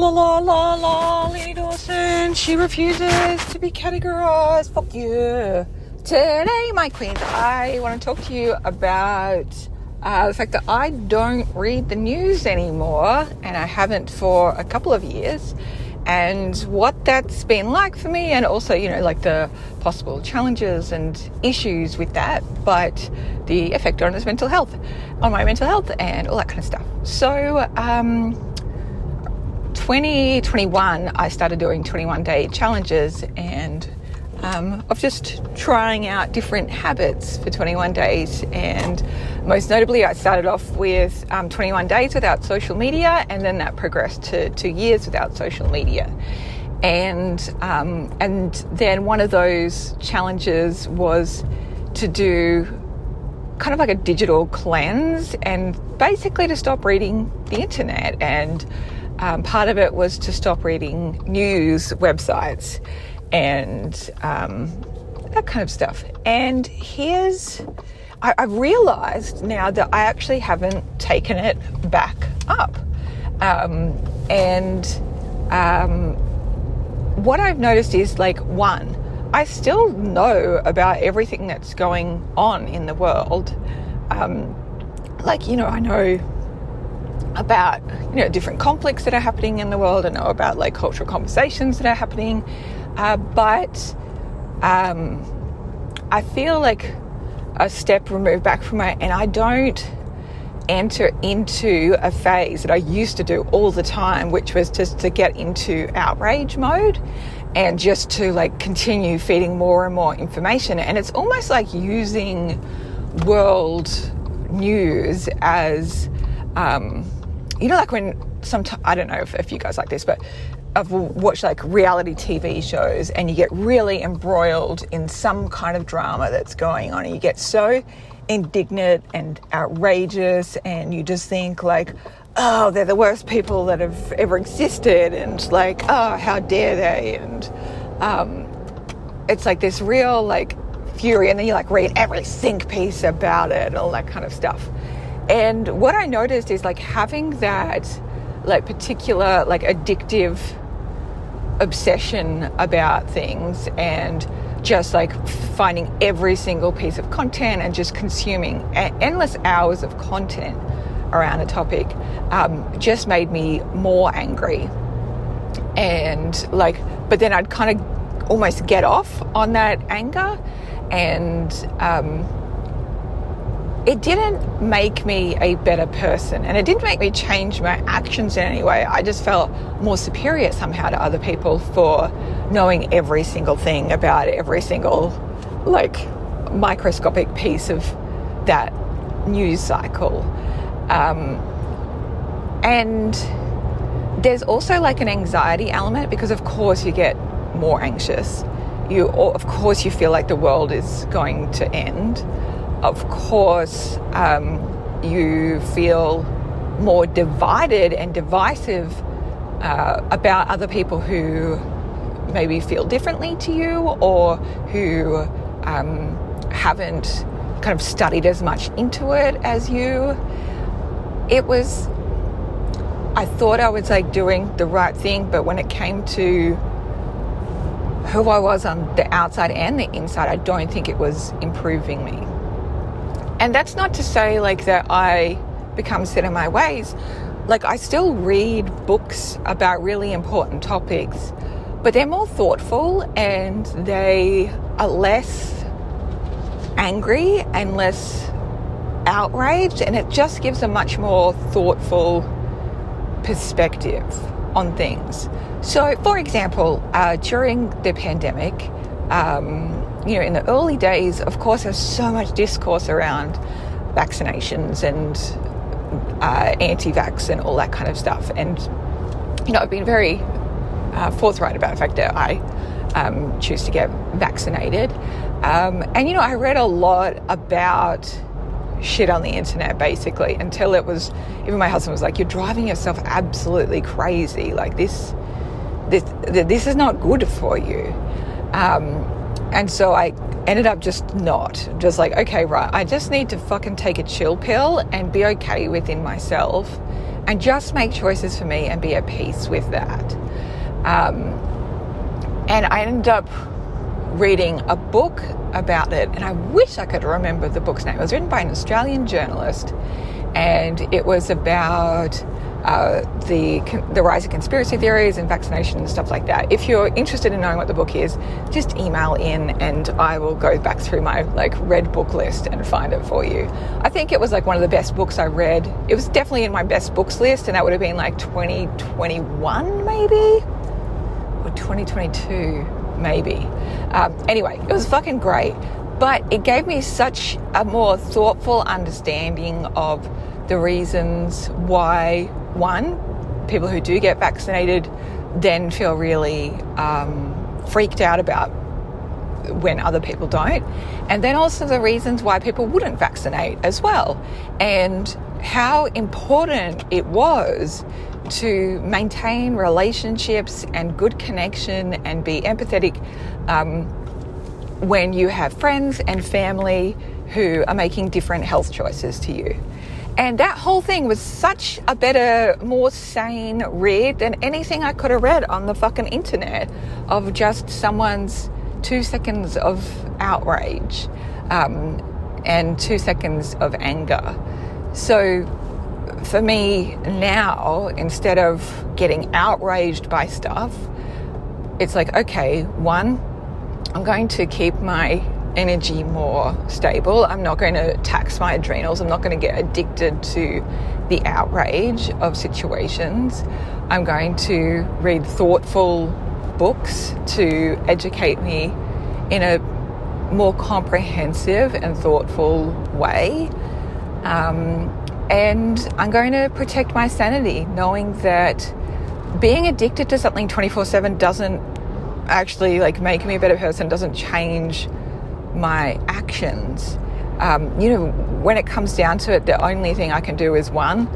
la la la la, Lady Dawson, she refuses to be categorized. Fuck you. Today, my queens, I want to talk to you about the fact that I don't read the news anymore, and I haven't for a couple of years, and what that's been like for me, and also, like the possible challenges and issues with that, but the effect on my mental health and all that kind of stuff. So, 2021, I started doing 21-day challenges, and of just trying out different habits for 21 days. And most notably, I started off with 21 days without social media, and then that progressed to 2 years without social media. And then one of those challenges was to do kind of like a digital cleanse, and basically to stop reading the internet. And part of it was to stop reading news websites and that kind of stuff. And I've realised now that I actually haven't taken it back up. What I've noticed is, one, I still know about everything that's going on in the world. I know about, different conflicts that are happening in the world. I know about cultural conversations that are happening. But I feel like a step removed back from it, and I don't enter into a phase that I used to do all the time, which was just to get into outrage mode and just to continue feeding more and more information. And it's almost like using world news as, when sometimes, I don't know if you guys like this, but I've watched reality TV shows, and you get really embroiled in some kind of drama that's going on, and you get so indignant and outrageous, and you just think oh, they're the worst people that have ever existed, and oh, how dare they, and it's this real fury, and then you read every think piece about it, all that kind of stuff. And what I noticed is having that particular addictive obsession about things, and just finding every single piece of content and just consuming endless hours of content around a topic, just made me more angry. And but then I'd kind of almost get off on that anger, and it didn't make me a better person, and it didn't make me change my actions in any way. I just felt more superior somehow to other people for knowing every single thing about every single microscopic piece of that news cycle. And there's also an anxiety element, because of course you get more anxious. Of course you feel like the world is going to end. Of course, you feel more divided and divisive about other people who maybe feel differently to you, or who haven't kind of studied as much into it as you. I thought I was doing the right thing, but when it came to who I was on the outside and the inside, I don't think it was improving me. And that's not to say that I become set in my ways. I still read books about really important topics, but they're more thoughtful, and they are less angry and less outraged, and it just gives a much more thoughtful perspective on things. So, for example, during the pandemic, in the early days, of course, there's so much discourse around vaccinations and anti-vax and all that kind of stuff. And, I've been very forthright about the fact that I choose to get vaccinated. And, I read a lot about shit on the internet, basically, until it was, even my husband was you're driving yourself absolutely crazy. This is not good for you. And so I ended up just like, okay, right, I just need to fucking take a chill pill and be okay within myself and just make choices for me and be at peace with that. And I ended up reading a book about it, and I wish I could remember the book's name. It was written by an Australian journalist, and it was about the rise of conspiracy theories and vaccination and stuff like that. If you're interested in knowing what the book is, just email in and I will go back through my read book list and find it for you. I think it was one of the best books I read. It was definitely in my best books list, and that would have been 2021 maybe, or 2022 maybe. Anyway, it was fucking great, but it gave me such a more thoughtful understanding of the reasons why, one, people who do get vaccinated then feel really freaked out about when other people don't, and then also the reasons why people wouldn't vaccinate as well, and how important it was to maintain relationships and good connection and be empathetic when you have friends and family who are making different health choices to you. And that whole thing was such a better, more sane read than anything I could have read on the fucking internet of just someone's 2 seconds of outrage and 2 seconds of anger. So for me now, instead of getting outraged by stuff, it's okay, one, I'm going to keep my energy more stable. I'm not going to tax my adrenals. I'm not going to get addicted to the outrage of situations. I'm going to read thoughtful books to educate me in a more comprehensive and thoughtful way. And I'm going to protect my sanity, knowing that being addicted to something 24/7 doesn't actually make me a better person, doesn't change my actions. When it comes down to it, the only thing I can do is, one,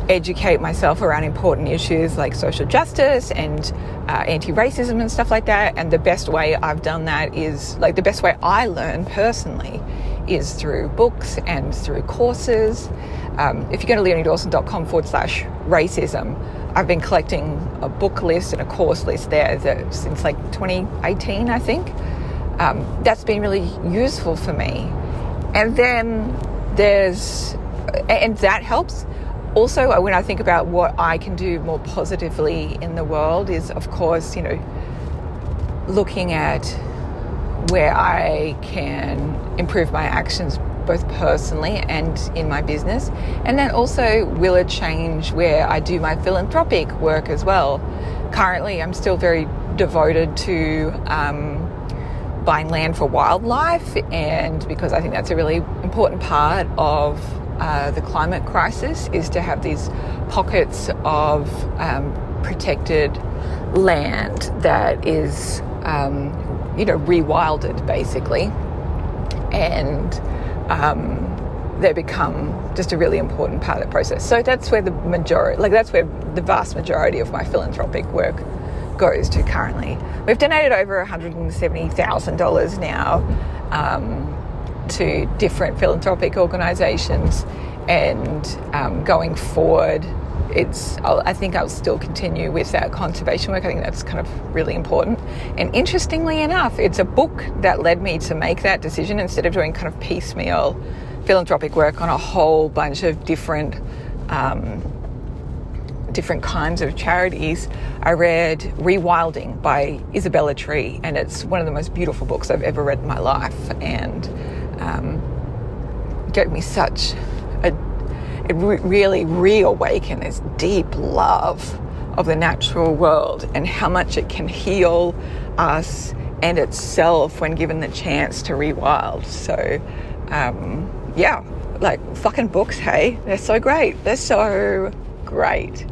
educate myself around important issues like social justice and anti-racism and stuff like that. And the best way I've done that is, the best way I learn personally is through books and through courses. If you go to leoniedawson.com/racism, I've been collecting a book list and a course list there since 2018, I think. That's been really useful for me. And then and that helps. Also, when I think about what I can do more positively in the world is, of course, looking at where I can improve my actions both personally and in my business. And then also, will it change where I do my philanthropic work as well? Currently, I'm still very devoted to buying land for wildlife, and because I think that's a really important part of the climate crisis, is to have these pockets of protected land that is rewilded basically, and they become just a really important part of the process. So that's where the vast majority of my philanthropic work goes to currently. We've donated over $170,000 now to different philanthropic organisations, and going forward, I think I'll still continue with that conservation work. I think that's kind of really important. And interestingly enough, it's a book that led me to make that decision. Instead of doing kind of piecemeal philanthropic work on a whole bunch of different kinds of charities, I read Rewilding by Isabella Tree, and it's one of the most beautiful books I've ever read in my life, and gave me it really reawakened this deep love of the natural world and how much it can heal us and itself when given the chance to rewild. So fucking books, hey, they're so great. They're so great.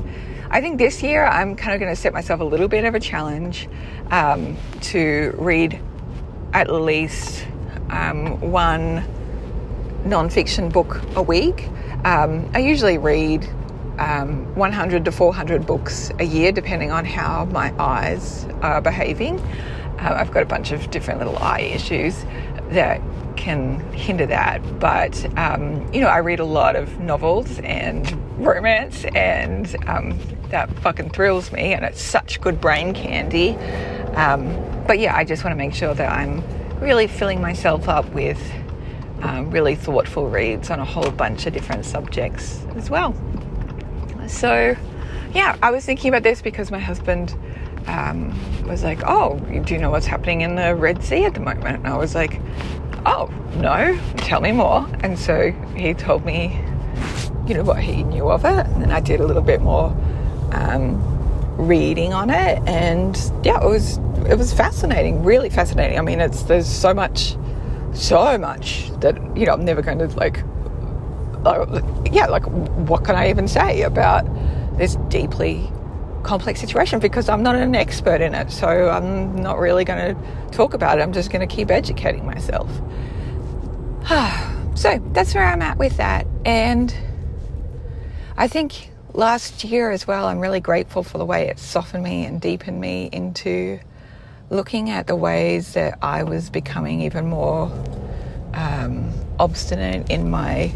I think this year I'm kind of going to set myself a little bit of a challenge to read at least one non-fiction book a week. I usually read 100 to 400 books a year, depending on how my eyes are behaving. I've got a bunch of different little eye issues that can hinder that. But, I read a lot of novels and romance, and that fucking thrills me, and it's such good brain candy. But yeah, I just want to make sure that I'm really filling myself up with really thoughtful reads on a whole bunch of different subjects as well. So yeah, I was thinking about this because my husband was like, oh, do you know what's happening in the Red Sea at the moment? And I was like, oh, no, tell me more. And so he told me, what he knew of it. And then I did a little bit more reading on it. And yeah, it was fascinating, really fascinating. I mean, there's so much that, I'm never going to what can I even say about this deeply complex situation, because I'm not an expert in it, so I'm not really going to talk about it. I'm just going to keep educating myself. So that's where I'm at with that. And I think last year as well, I'm really grateful for the way it softened me and deepened me into looking at the ways that I was becoming even more obstinate in my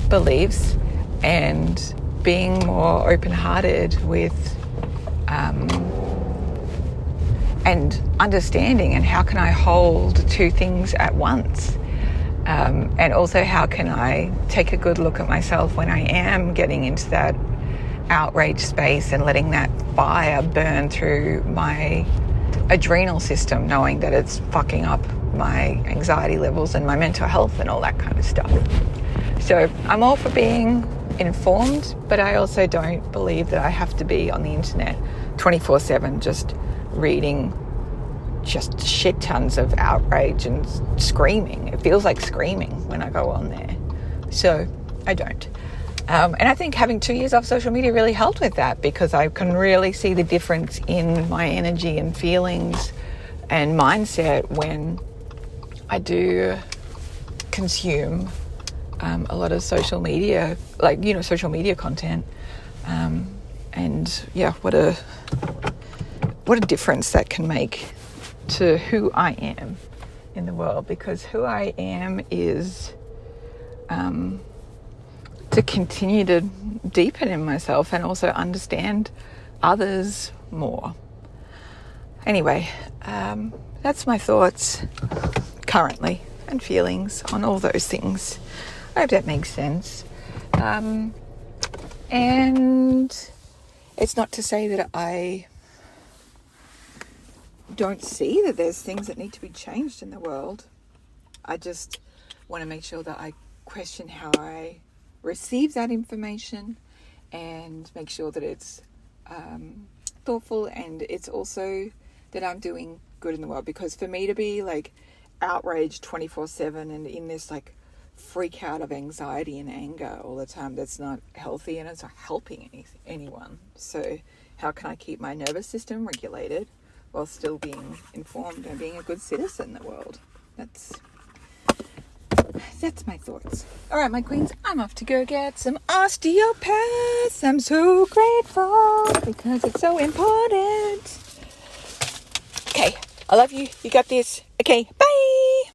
beliefs, and being more open-hearted with and understanding, and how can I hold two things at once, and also how can I take a good look at myself when I am getting into that outrage space and letting that fire burn through my adrenal system, knowing that it's fucking up my anxiety levels and my mental health and all that kind of stuff. So I'm all for being informed, but I also don't believe that I have to be on the internet 24/7 just reading just shit tons of outrage and screaming. It feels like screaming when I go on there. So I don't. And I think having 2 years off social media really helped with that, because I can really see the difference in my energy and feelings and mindset when I do consume a lot of social media, social media content. And yeah, what a difference that can make to who I am in the world, because who I am is to continue to deepen in myself and also understand others more. Anyway, that's my thoughts currently and feelings on all those things. I hope that makes sense. And it's not to say that I don't see that there's things that need to be changed in the world. I just want to make sure that I question how I receive that information, and make sure that it's thoughtful, and it's also that I'm doing good in the world. Because for me to be outraged 24/7 and in this freak out of anxiety and anger all the time, that's not healthy, and it's not helping anyone. So how can I keep my nervous system regulated while still being informed and being a good citizen in the world? That's my thoughts. All right, my queens, I'm off to go get some osteopaths. I'm so grateful because it's so important. Okay, I love you. You got this. Okay, bye.